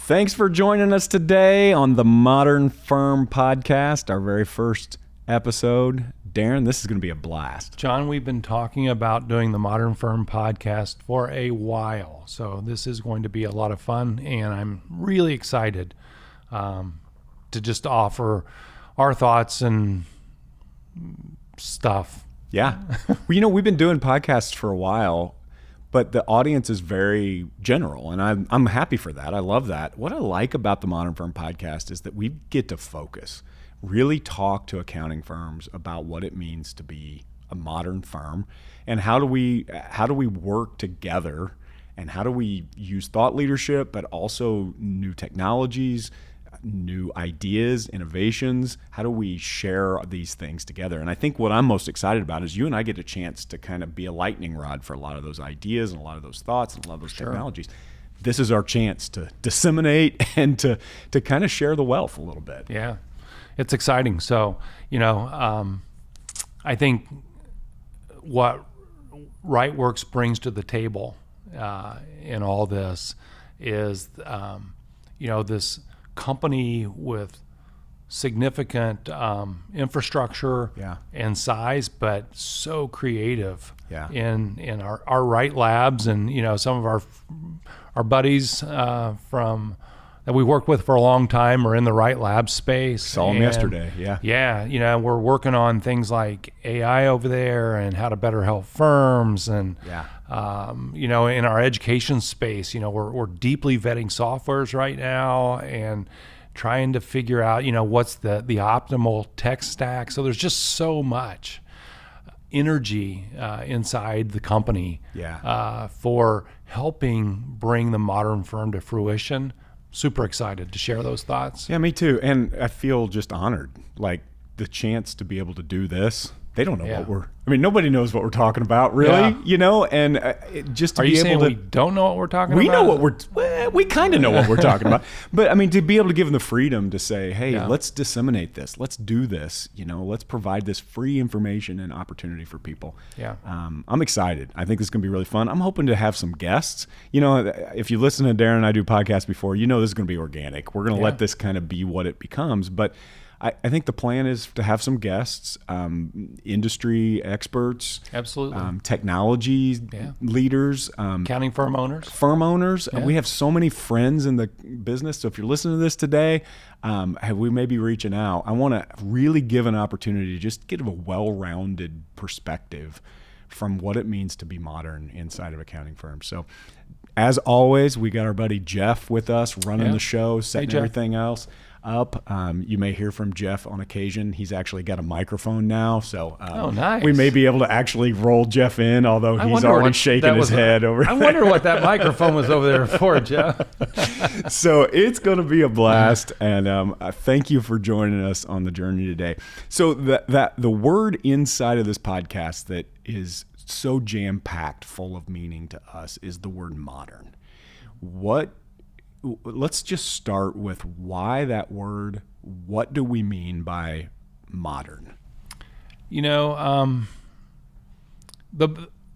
Thanks for joining us today on the Modern Firm Podcast, our very first episode. Darren, this is going to be a blast. John, we've been talking about doing the Modern Firm Podcast for a while, so this is going to be a lot of fun, and I'm really excited to just offer our thoughts and stuff. Yeah. Well, we've been doing podcasts for a while, but the audience is very general, and I'm happy for that. I love that. What I like about the Modern Firm Podcast is that we get to focus, really talk to accounting firms about what it means to be a modern firm, and how do we work together, and how do we use thought leadership, but also new technologies, new ideas, innovations. How do we share these things together? And I think what I'm most excited about is you and I get a chance to kind of be a lightning rod for a lot of those ideas and a lot of those thoughts and a lot of those technologies. This is our chance to disseminate and to kind of share the wealth a little bit. Yeah, it's exciting. So, I think what Rightworks brings to the table in all this is, this company with significant infrastructure and size, but so creative in our Right Labs, and some of our buddies from that we worked with for a long time are in the Right Lab space. Saw them yesterday. We're working on things like AI over there and how to better help firms, and in our education space, we're deeply vetting softwares right now and trying to figure out what's the optimal tech stack. So there's just so much energy inside the company for helping bring the modern firm to fruition. Super excited to share those thoughts. Yeah, me too. And I feel just honored, like the chance to be able to do this. They don't know nobody knows what we're talking about, really, and just to Are be you able saying to. we don't know what we're talking We about? know what we kind of know what we're talking about. But to be able to give them the freedom to say, hey, let's disseminate this. Let's do this. Let's provide this free information and opportunity for people. Yeah. I'm excited. I think this is going to be really fun. I'm hoping to have some guests. If you listen to Darren and I do podcasts before, this is going to be organic. We're going to let this kind of be what it becomes. But I think the plan is to have some guests, industry experts, absolutely, technology leaders, accounting firm owners. We have so many friends in the business. So if you're listening to this today, we may be reaching out. I want to really give an opportunity to just give a well-rounded perspective from what it means to be modern inside of accounting firms. So as always, we got our buddy Jeff with us running the show, setting everything else up. You may hear from Jeff on occasion. He's actually got a microphone now, so nice. We may be able to actually roll Jeff in, although he's already shaking his head over there. I wonder what that microphone was over there for, Jeff. So it's going to be a blast, and thank you for joining us on the journey today. So the word inside of this podcast that is so jam-packed, full of meaning to us, is the word modern. Let's just start with why that word. What do we mean by modern? The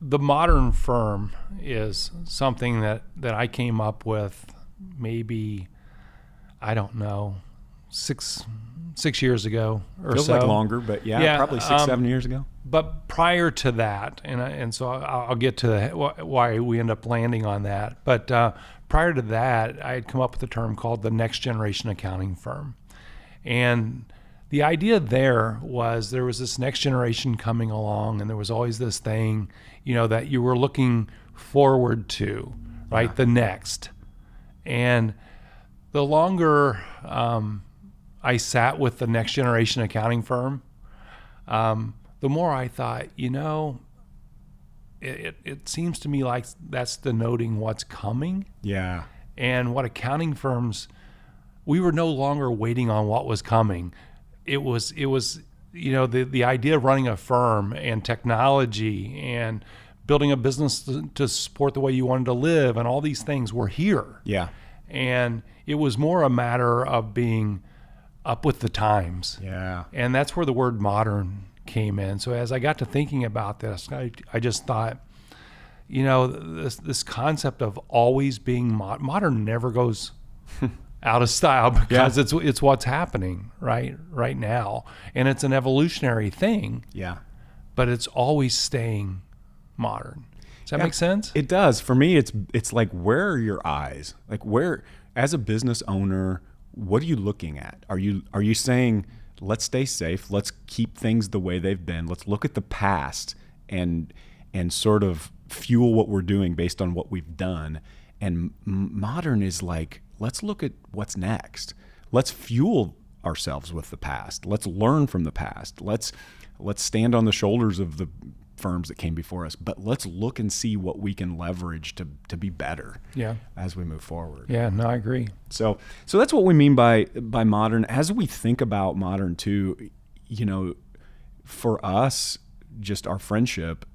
modern firm is something that I came up with maybe, I don't know, six years ago or Feels so. like longer, but probably 6-7 years ago. But prior to that, and so I'll get to why we end up landing on that. But prior to that, I had come up with a term called the next generation accounting firm. And the idea there was this next generation coming along, and there was always this thing, that you were looking forward to, right? Yeah. The next. And the longer I sat with the next generation accounting firm, the more I thought, it seems to me like that's denoting what's coming. Yeah. And what accounting firms, we were no longer waiting on what was coming. It was the idea of running a firm and technology and building a business to support the way you wanted to live, and all these things were here. Yeah. And it was more a matter of being up with the times. Yeah. And that's where the word modern came in. So as I got to thinking about this, I just thought, this concept of always being modern never goes out of style because it's what's happening right now, and it's an evolutionary thing. Yeah. But it's always staying modern. Does that make sense? It does. For me, it's like, where are your eyes? Like, where, as a business owner, what are you looking at? Are you saying, let's stay safe, let's keep things the way they've been, let's look at the past and sort of fuel what we're doing based on what we've done? And modern is like, let's look at what's next. Let's fuel ourselves with the past. Let's learn from the past. Let's stand on the shoulders of the firms that came before us, but let's look and see what we can leverage to be better as we move forward. Yeah, no, I agree. So that's what we mean by modern. As we think about modern too, for us, just our friendship,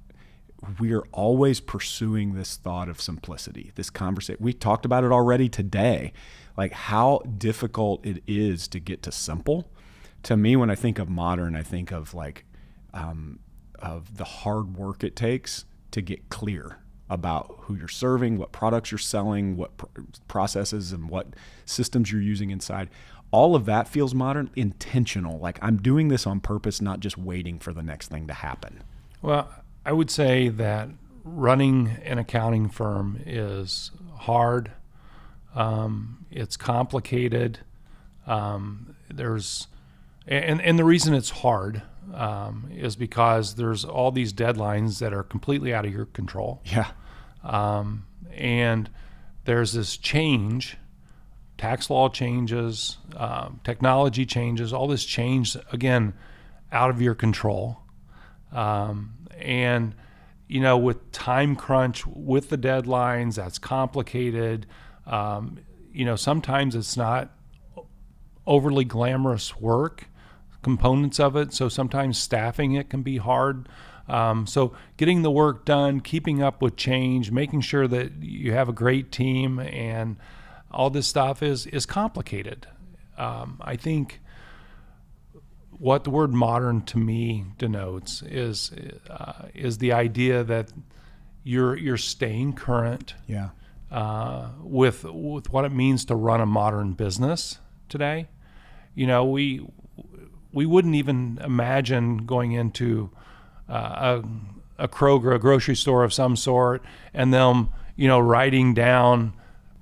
we are always pursuing this thought of simplicity, this conversation. We talked about it already today, like how difficult it is to get to simple. To me, when I think of modern, I think of like, of the hard work it takes to get clear about who you're serving, what products you're selling, what processes and what systems you're using inside. All of that feels modern, intentional. Like, I'm doing this on purpose, not just waiting for the next thing to happen. Well, I would say that running an accounting firm is hard. It's complicated. And the reason it's hard is because there's all these deadlines that are completely out of your control. Yeah. And there's this change, tax law changes, technology changes, all this change, again, out of your control. And, with time crunch, with the deadlines, that's complicated. Sometimes it's not overly glamorous work, components of it. So sometimes staffing it can be hard. So getting the work done, keeping up with change, making sure that you have a great team and all this stuff is complicated. I think what the word modern to me denotes is the idea that you're staying current with what it means to run a modern business today. We wouldn't even imagine going into a Kroger, a grocery store of some sort, and them, writing down,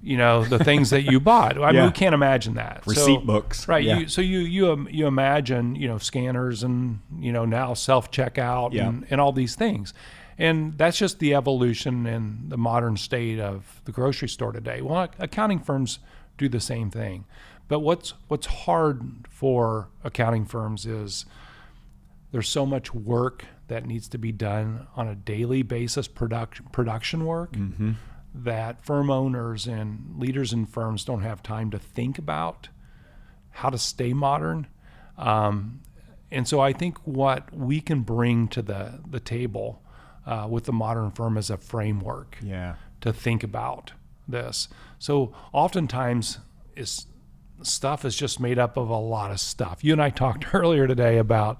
the things that you bought. I mean, we can't imagine that. Receipt books. Right. Yeah. You imagine, scanners and, now self-checkout and all these things. And that's just the evolution and the modern state of the grocery store today. Well, accounting firms do the same thing. But what's hard for accounting firms is there's so much work that needs to be done on a daily basis, production work, that firm owners and leaders in firms don't have time to think about how to stay modern. And so I think what we can bring to the table with the modern firm is a framework to think about this. So oftentimes stuff is just made up of a lot of stuff. You and I talked earlier today about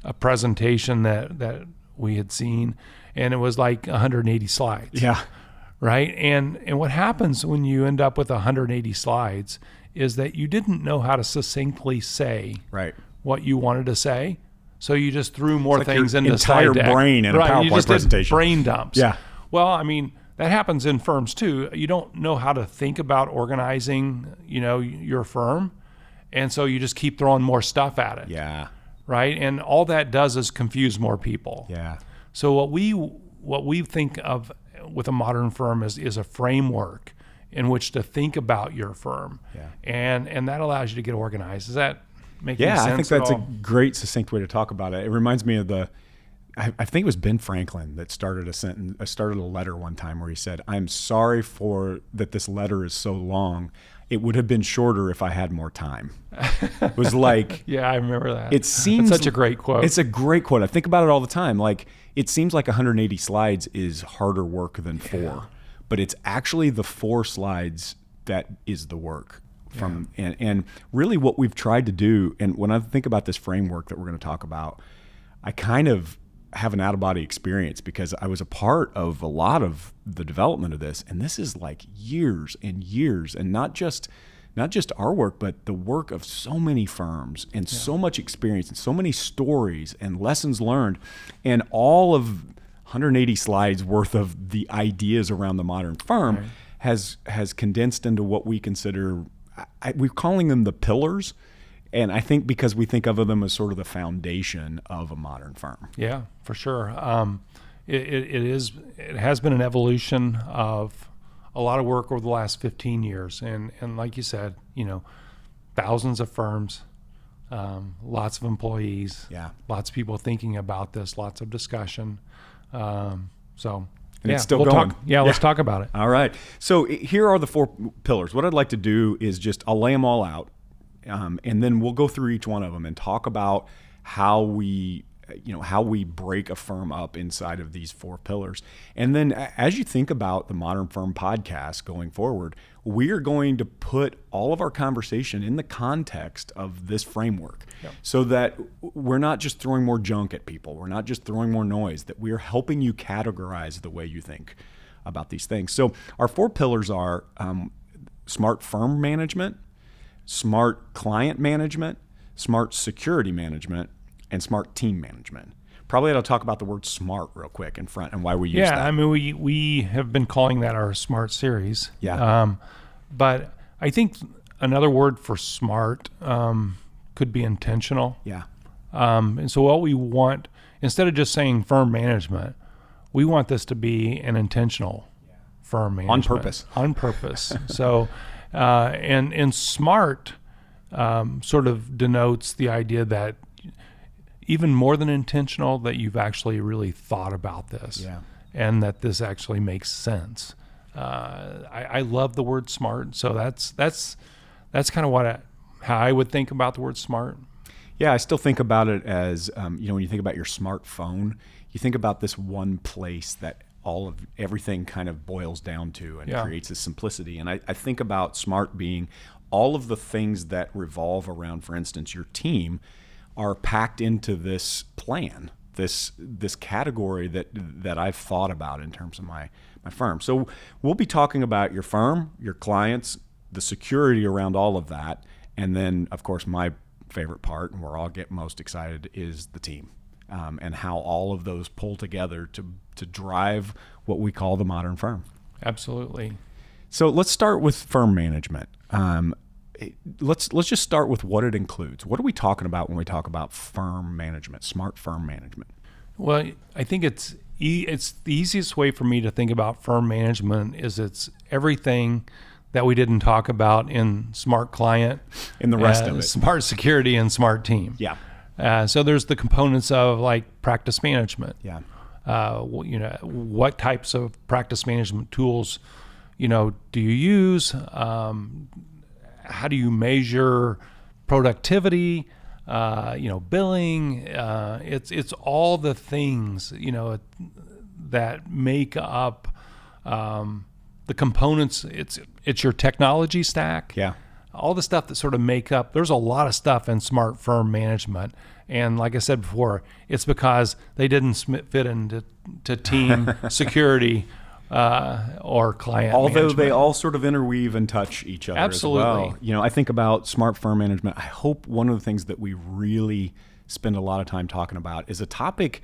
a presentation that we had seen, and it was like 180 slides. Yeah. Right? And what happens when you end up with 180 slides is that you didn't know how to succinctly say what you wanted to say. So you just threw more things into the slide deck. Entire brain in a PowerPoint you just presentation. Did brain dumps. Yeah. Well, I mean, that happens in firms too. You don't know how to think about organizing, your firm. And so you just keep throwing more stuff at it. Yeah. Right? And all that does is confuse more people. Yeah. So what we think of with a modern firm is a framework in which to think about your firm. Yeah. And that allows you to get organized. Does that make any sense? Yeah, I think that's a great succinct way to talk about it. It reminds me of I think it was Ben Franklin that started a letter one time where he said, "I'm sorry for that this letter is so long. It would have been shorter if I had more time." It was like, yeah, I remember that. It seems it's such a great quote. It's a great quote. I think about it all the time. Like, it seems like 180 slides is harder work than 4, but it's actually the 4 slides that is the work. And really what we've tried to do, and when I think about this framework that we're going to talk about, I kind of have an out-of-body experience because I was a part of a lot of the development of this, and this is like years and years, and not just not just our work, but the work of so many firms and so much experience and so many stories and lessons learned, and all of 180 slides worth of the ideas around the modern firm has condensed into what we consider, we're calling them the pillars. And I think because we think of them as sort of the foundation of a modern firm. Yeah, for sure. It has been an evolution of a lot of work over the last 15 years. And like you said, thousands of firms, lots of employees, lots of people thinking about this, lots of discussion. It's still going. Let's talk about it. All right. So here are the 4 pillars. What I'd like to do is I'll lay them all out. And then we'll go through each one of them and talk about how we break a firm up inside of these 4 pillars. And then as you think about the Modern Firm podcast going forward, we are going to put all of our conversation in the context of this framework so that we're not just throwing more junk at people. We're not just throwing more noise, that we are helping you categorize the way you think about these things. So our 4 pillars are smart firm management, smart client management, smart security management, and smart team management. Probably ought to talk about the word smart real quick in front and why we use that. Yeah, I mean, we have been calling that our smart series. Yeah. But I think another word for smart could be intentional. Yeah. And so what we want, instead of just saying firm management, we want this to be an intentional firm management. On purpose. So... And smart sort of denotes the idea that even more than intentional, that you've actually really thought about this, and that this actually makes sense. I love the word smart, so that's kind of how I would think about the word smart. Yeah, I still think about it as when you think about your smartphone, you think about this one place that all of everything kind of boils down to and creates this simplicity. And I think about smart being all of the things that revolve around, for instance, your team are packed into this plan, this category that I've thought about in terms of my firm. So we'll be talking about your firm, your clients, the security around all of that. And then, of course, my favorite part, and where I'll get most excited, is the team. And how all of those pull together to drive what we call the modern firm. Absolutely. So let's start with firm management. Let's just start with what it includes. What are we talking about when we talk about firm management, smart firm management? Well, I think it's the easiest way for me to think about firm management is it's everything that we didn't talk about in smart client, in the rest of it, smart security, and smart team. Yeah. So there's the components of like practice management. Yeah. What types of practice management tools, do you use? How do you measure productivity? Billing. It's all the things that make up the components. It's your technology stack. Yeah. All the stuff that sort of make up, there's a lot of stuff in smart firm management. And like I said before, it's because they didn't fit into team security or client Although management. they all sort of interweave and touch each other Absolutely. as well. I think about smart firm management. I hope one of the things that we really spend a lot of time talking about is a topic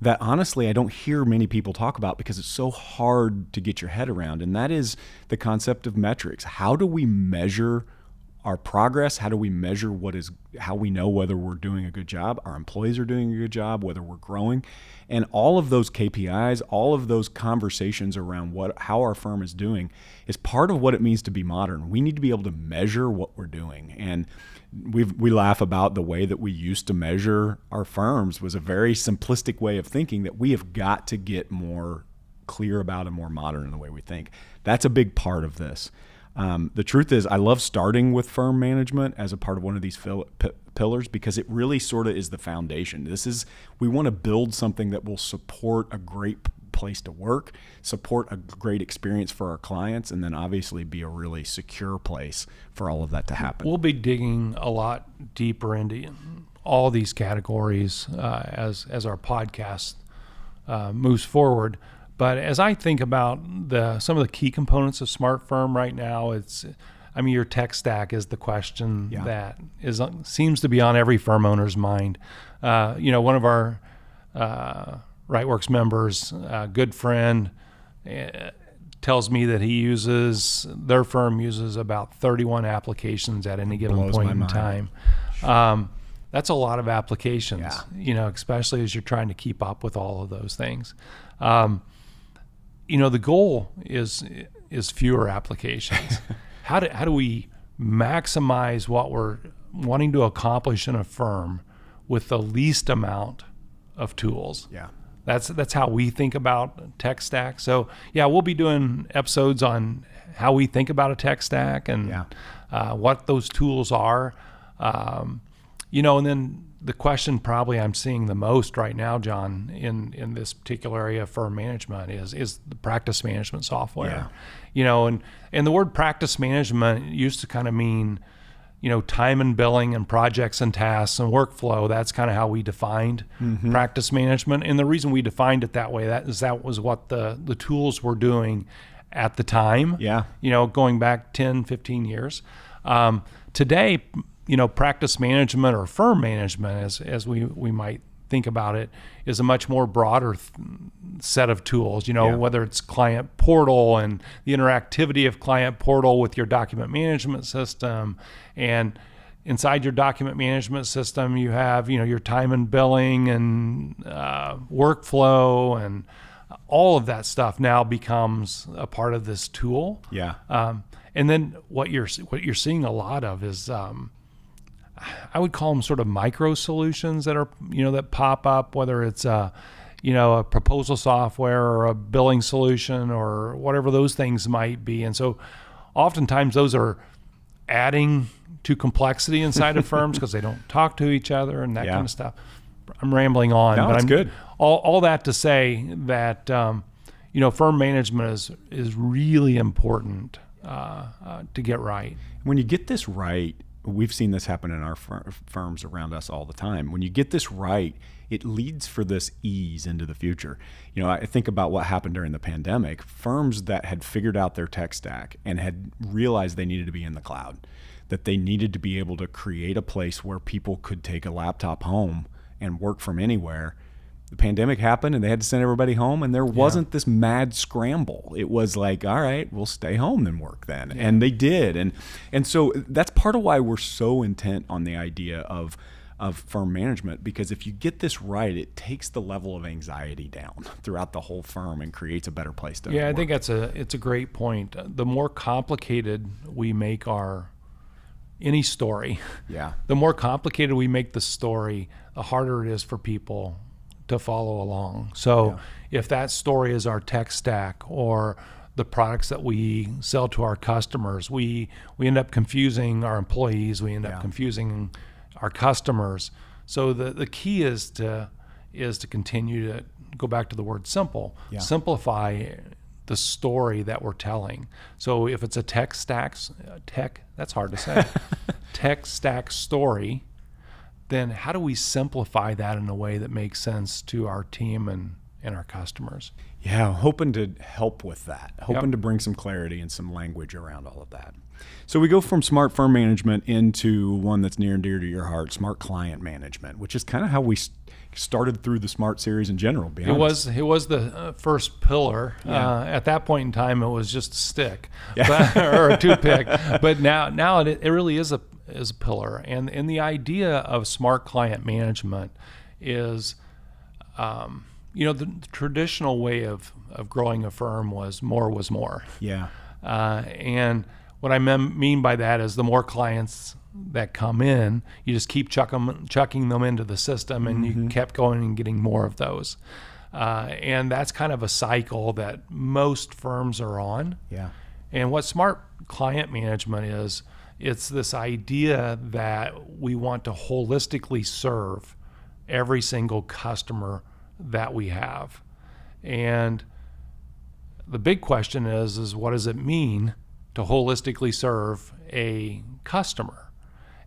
that honestly I don't hear many people talk about because it's so hard to get your head around, and that is the concept of metrics. How do we measure our progress? How do we measure how we know whether we're doing a good job, our employees are doing a good job, whether we're growing? And all of those KPIs, all of those conversations around how our firm is doing is part of what it means to be modern. We need to be able to measure what we're doing. And we laugh about the way that we used to measure our firms was a very simplistic way of thinking that we have got to get more clear about and more modern in the way we think. That's a big part of this. The truth is, I love starting with firm management as a part of one of these pillars because it really sort of is the foundation. We want to build something that will support a great place to work, support a great experience for our clients, and then obviously be a really secure place for all of that to happen. We'll be digging a lot deeper into all these categories as our podcast moves forward. But as I think about some of the key components of Smart Firm right now, I mean, your tech stack is the question that seems to be on every firm owner's mind. One of our Rightworks members, a good friend, tells me that their firm uses about 31 applications at any given point in time. That's a lot of applications, especially as you're trying to keep up with all of those things. The goal is fewer applications. How do we maximize what we're wanting to accomplish in a firm with the least amount of tools? Yeah. That's how we think about tech stack. So we'll be doing episodes on how we think about a tech stack and what those tools are. And then the question probably I'm seeing the most right now, John, in this particular area of firm management is the practice management software. And the word practice management used to kind of mean, time and billing and projects and tasks and workflow. That's kind of how we defined practice management. And the reason we defined it that way, that was what the tools were doing at the time, going back 10, 15 years. Today, practice management or firm management, as we might think about it, is a much more broader set of tools, whether it's client portal and the interactivity of client portal with your document management system. And inside your document management system, you have, your time and billing and workflow, and all of that stuff now becomes a part of this tool. And then what you're seeing a lot of is, I would call them sort of micro solutions that are, that pop up, whether it's a proposal software or a billing solution or whatever those things might be. And so oftentimes those are adding to complexity inside of firms because they don't talk to each other and that kind of stuff. I'm rambling on, but I'm good. All that to say that, firm management is really important to get right. When you get this right, we've seen this happen in our firms around us all the time. When you get this right, it leads for this ease into the future. I think about what happened during the pandemic. Firms that had figured out their tech stack and had realized they needed to be in the cloud, that they needed to be able to create a place where people could take a laptop home and work from anywhere. The pandemic happened and they had to send everybody home, and there wasn't this mad scramble. It was like, all right, we'll stay home and work then. And they did. And so that's part of why we're so intent on the idea of firm management, because if you get this right, it takes the level of anxiety down throughout the whole firm and creates a better place to work. I think it's a great point. The more complicated we make any story, the more complicated we make the story, the harder it is for people to follow along. So if that story is our tech stack or the products that we sell to our customers, we end up confusing our employees, we end up confusing our customers. So the key is to continue to go back to the word simple. Simplify the story that we're telling. So if it's a tech stack story, then how do we simplify that in a way that makes sense to our team and our customers? Hoping to help with that, hoping to bring some clarity and some language around all of that. So we go from smart firm management into one that's near and dear to your heart, smart client management, which is kind of how we started through the SMART series in general. It was the first pillar. At that point in time, it was just a stick or a toothpick. But now it really is a pillar. And the idea of smart client management is, the traditional way of growing a firm was more. And what I mean by that is the more clients that come in, you just keep chucking them into the system, and you kept going and getting more of those. And that's kind of a cycle that most firms are on. And what smart client management is, it's this idea that we want to holistically serve every single customer that we have. And the big question is what does it mean to holistically serve a customer?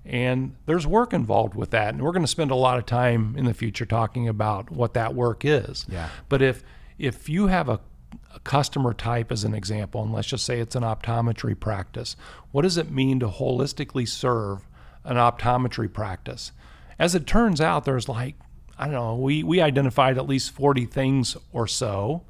And there's work involved with that. And we're going to spend a lot of time in the future talking about what that work is. But if you have a a customer type as an example, and let's just say it's an optometry practice. What does it mean to holistically serve an optometry practice? As it turns out, there's like, I don't know, we identified at least 40 things or so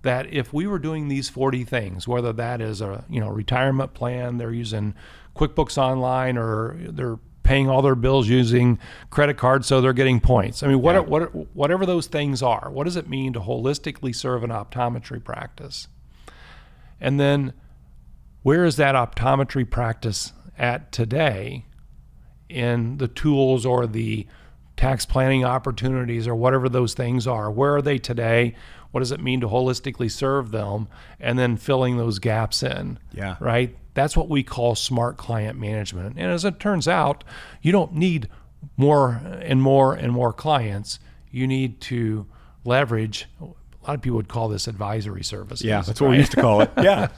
that if we were doing these 40 things, whether that is a retirement plan, they're using QuickBooks Online, or they're paying all their bills using credit cards so they're getting points. I mean, whatever those things are, what does it mean to holistically serve an optometry practice? And then where is that optometry practice at today in the tools or the tax planning opportunities or whatever those things are? Where are they today? What does it mean to holistically serve them? And then filling those gaps in. Yeah. Right? That's what we call smart client management. And as it turns out, you don't need more and more and more clients. You need to leverage, a lot of people would call this advisory services. Yeah, that's what we used to call it. Yeah.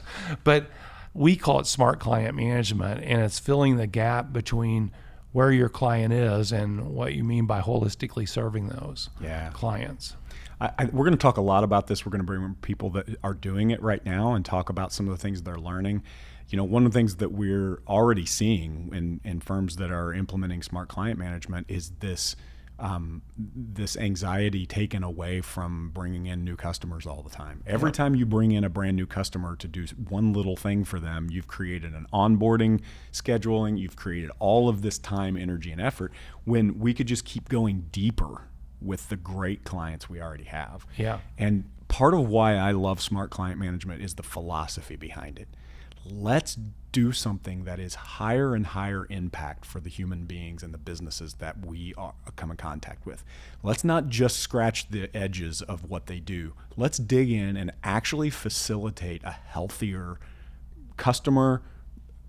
But we call it smart client management, and it's filling the gap between where your client is and what you mean by holistically serving those clients. We're going to talk a lot about this. We're going to bring people that are doing it right now and talk about some of the things they're learning. One of the things that we're already seeing in firms that are implementing smart client management is this anxiety taken away from bringing in new customers all the time. Every time you bring in a brand new customer to do one little thing for them, you've created an onboarding, scheduling, you've created all of this time, energy, and effort, when we could just keep going deeper with the great clients we already have. Yeah. And part of why I love smart client management is the philosophy behind it. Let's do something that is higher and higher impact for the human beings and the businesses that we come in contact with. Let's not just scratch the edges of what they do. Let's dig in and actually facilitate a healthier customer,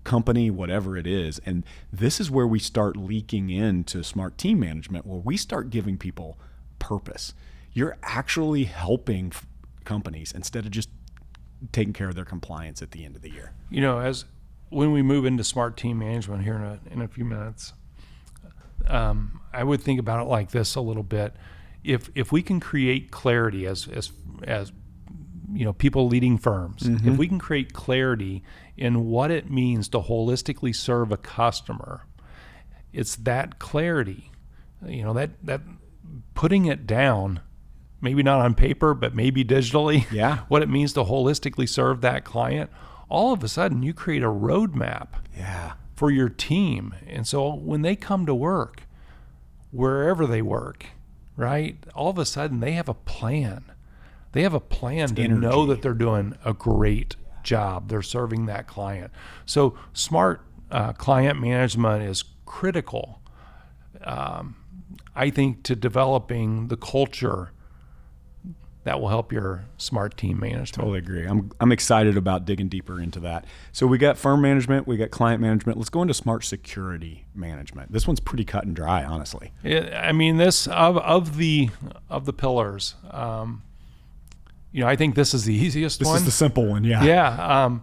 company, whatever it is. And this is where we start leaking into smart team management, where we start giving people purpose. You're actually helping companies instead of just taking care of their compliance at the end of the year. As when we move into smart team management here in a few minutes, I would think about it like this a little bit. If we can create clarity as people leading firms, Mm-hmm. if we can create clarity in what it means to holistically serve a customer, it's that clarity, that putting it down, maybe not on paper, but maybe digitally, what it means to holistically serve that client, all of a sudden you create a roadmap for your team. And so when they come to work, wherever they work, right, all of a sudden they have a plan. They have a plan to know that they're doing a great job. They're serving that client. So smart client management is critical, I think, to developing the culture that will help your smart team management. Totally agree. I'm excited about digging deeper into that. So we got firm management, we got client management. Let's go into smart security management. This one's pretty cut and dry, honestly. This of the pillars, I think this is the easiest one. This is the simple one, yeah. Yeah.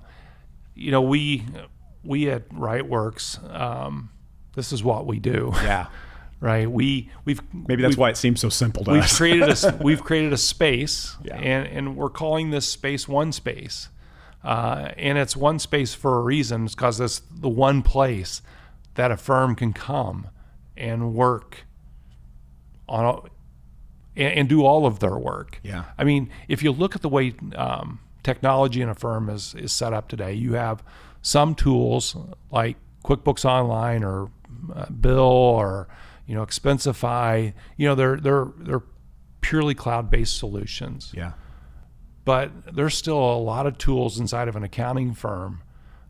We at Rightworks, this is what we do. Yeah. Right. Maybe that's why it seems so simple to us. We've created a space, and we're calling this space One Space, and it's one space for a reason. It's because it's the one place that a firm can come and work on and do all of their work. Yeah. If you look at the way technology in a firm is set up today, you have some tools like QuickBooks Online or Bill or Expensify, they're purely cloud-based solutions. Yeah. But there's still a lot of tools inside of an accounting firm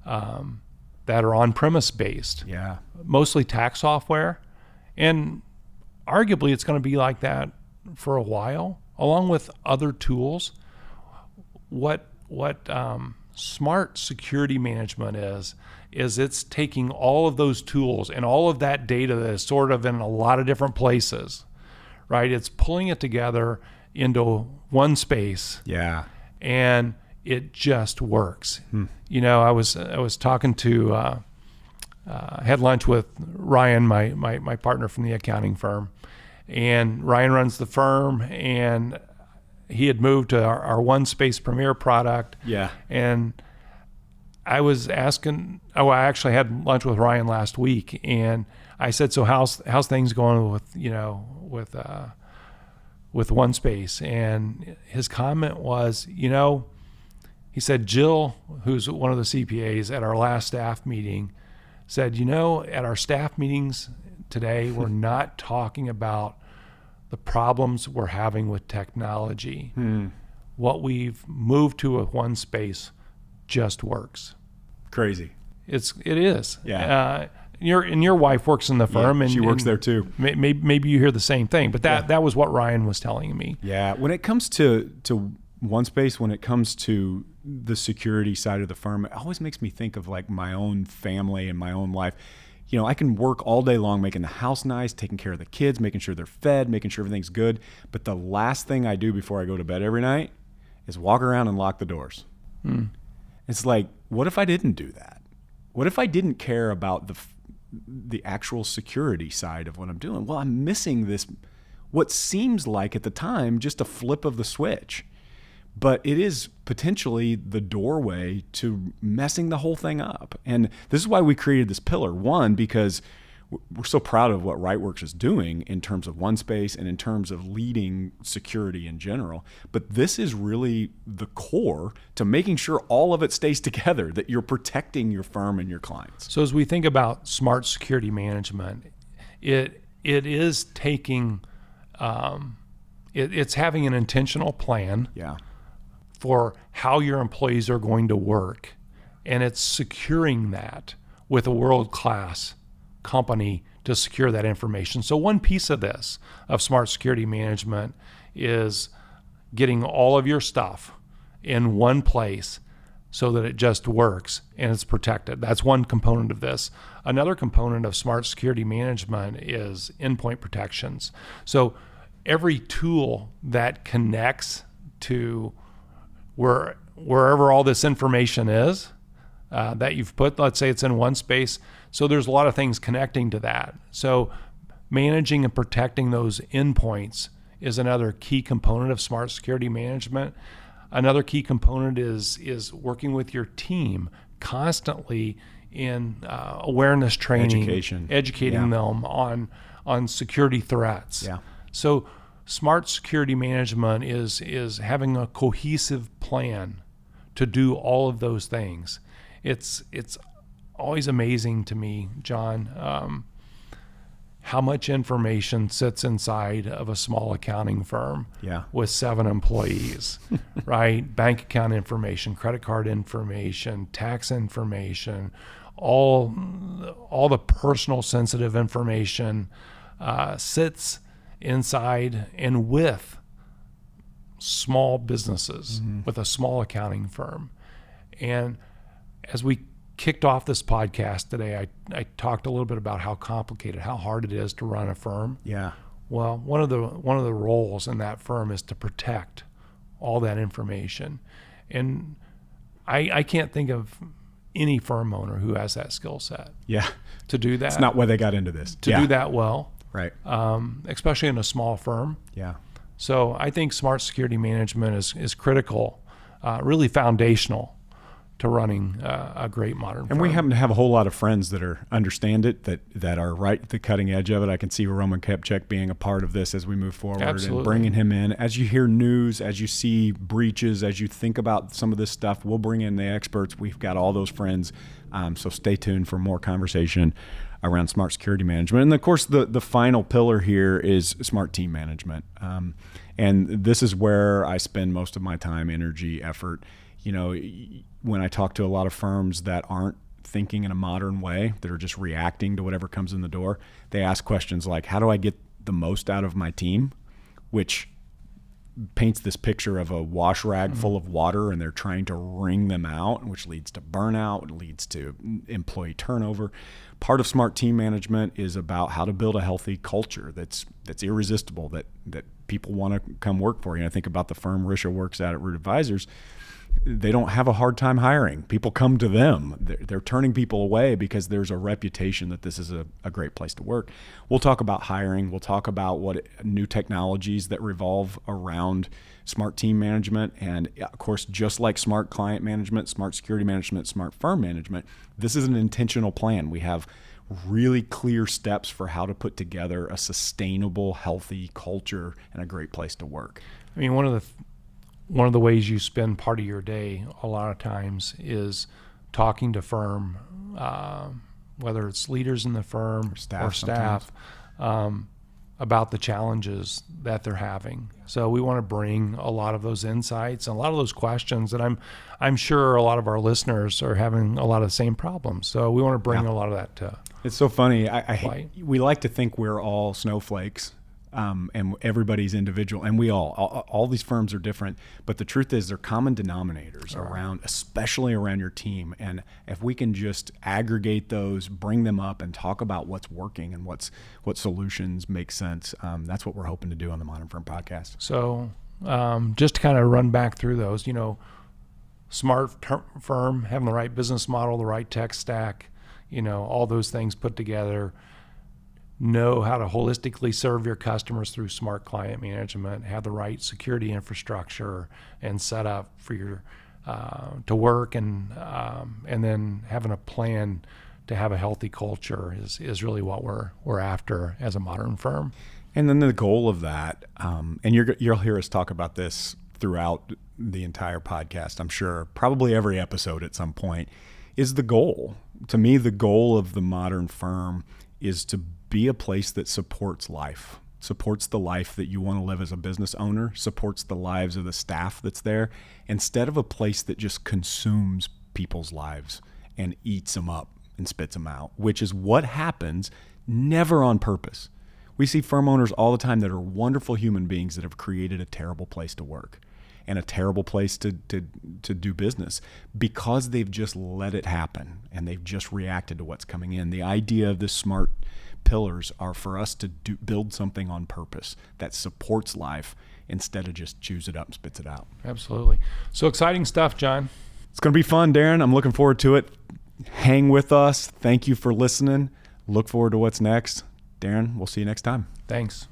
that are on-premise based. Yeah. Mostly tax software. And arguably it's going to be like that for a while, along with other tools. What smart security management is it's taking all of those tools and all of that data that is sort of in a lot of different places, right? It's pulling it together into one space. Yeah. And it just works. I was talking to had lunch with Ryan, my partner from the accounting firm, and Ryan runs the firm, and he had moved to our One Space Premier product. Yeah. And I was asking, I actually had lunch with Ryan last week, and I said, so how's things going with One Space? And his comment was, he said, Jill, who's one of the CPAs at our last staff meeting, said, at our staff meetings today, we're not talking about the problems we're having with technology. What we've moved to with One Space just works. Crazy. It is. Yeah. Your wife works in the firm, yeah, and she works there too. Maybe you hear the same thing, but that was what Ryan was telling me. Yeah. When it comes to One Space, when it comes to the security side of the firm, it always makes me think of like my own family and my own life. I can work all day long making the house nice, taking care of the kids, making sure they're fed, making sure everything's good. But the last thing I do before I go to bed every night is walk around and lock the doors. It's like, what if I didn't do that? What if I didn't care about the actual security side of what I'm doing? Well, I'm missing this, what seems like at the time just a flip of the switch. But it is potentially the doorway to messing the whole thing up. And this is why we created this pillar. One, because we're so proud of what Rightworks is doing in terms of One Space and in terms of leading security in general. But this is really the core to making sure all of it stays together, that you're protecting your firm and your clients. So as we think about smart security management, it is taking, it's having an intentional plan. Yeah. For how your employees are going to work, and it's securing that with a world-class company to secure that information. So one piece of this, of smart security management, is getting all of your stuff in one place so that it just works and it's protected. That's one component of this. Another component of smart security management is endpoint protections. So every tool that connects to wherever all this information is that you've put, let's say it's in One Space. So there's a lot of things connecting to that. So managing and protecting those endpoints is another key component of smart security management. Another key component is working with your team constantly in awareness training, educating them on security threats. Yeah. So smart security management is having a cohesive plan to do all of those things. It's always amazing to me, John, how much information sits inside of a small accounting firm with 7 employees, right? Bank account information, credit card information, tax information, all the personal sensitive information sits inside and with small businesses, with a small accounting firm. And as we kicked off this podcast today, I talked a little bit about how complicated, how hard it is to run a firm. Yeah. Well, one of the roles in that firm is to protect all that information. And I can't think of any firm owner who has that skill set. Yeah. To do that. It's not why they got into this. To do that well. Right. Especially in a small firm. Yeah. So I think smart security management is critical, really foundational to running a great modern firm. And we happen to have a whole lot of friends that understand it, that are right at the cutting edge of it. I can see Roman Kepchek being a part of this as we move forward. Absolutely. And bringing him in. As you hear news, as you see breaches, as you think about some of this stuff, we'll bring in the experts. We've got all those friends. So stay tuned for more conversation around smart security management. And of course, the final pillar here is smart team management. And this is where I spend most of my time, energy, effort. When I talk to a lot of firms that aren't thinking in a modern way, that are just reacting to whatever comes in the door, they ask questions like, how do I get the most out of my team? Which paints this picture of a wash rag full of water, and they're trying to wring them out, which leads to burnout, leads to employee turnover. Part of smart team management is about how to build a healthy culture that's irresistible, that people want to come work for you. And I think about the firm Risha works at Root Advisors. They don't have a hard time hiring. People come to them. They're turning people away because there's a reputation that this is a great place to work. We'll talk about hiring. We'll talk about what new technologies that revolve around smart team management. And of course, just like smart client management, smart security management, smart firm management, this is an intentional plan. We have really clear steps for how to put together a sustainable, healthy culture and a great place to work. I mean, one of the ways you spend part of your day a lot of times is talking to firm, whether it's leaders in the firm or staff, about the challenges that they're having. So we want to bring a lot of those insights and a lot of those questions that I'm sure a lot of our listeners are having a lot of the same problems. So we want to bring a lot of that to It's so funny. We like to think we're all snowflakes. And everybody's individual, and we all these firms are different, but the truth is they're common denominators around, especially around your team. And if we can just aggregate those, bring them up, and talk about what's working and what solutions make sense, that's what we're hoping to do on the Modern Firm podcast. So just to kind of run back through those, smart firm, having the right business model, the right tech stack, all those things put together. Know how to holistically serve your customers through smart client management, have the right security infrastructure and set up for your to work, and then having a plan to have a healthy culture is really what we're after as a modern firm. And then the goal of that, and you'll hear us talk about this throughout the entire podcast, I'm sure, probably every episode at some point, is the goal. To me, the goal of the modern firm is to be a place that supports life, supports the life that you want to live as a business owner, supports the lives of the staff that's there, instead of a place that just consumes people's lives and eats them up and spits them out, which is what happens, never on purpose. We see firm owners all the time that are wonderful human beings that have created a terrible place to work and a terrible place to do business because they've just let it happen and they've just reacted to what's coming in. The idea of this smart pillars are for us to build something on purpose that supports life instead of just chews it up and spits it out. Absolutely. So exciting stuff, John. It's going to be fun, Darren. I'm looking forward to it. Hang with us. Thank you for listening. Look forward to what's next. Darren, we'll see you next time. Thanks.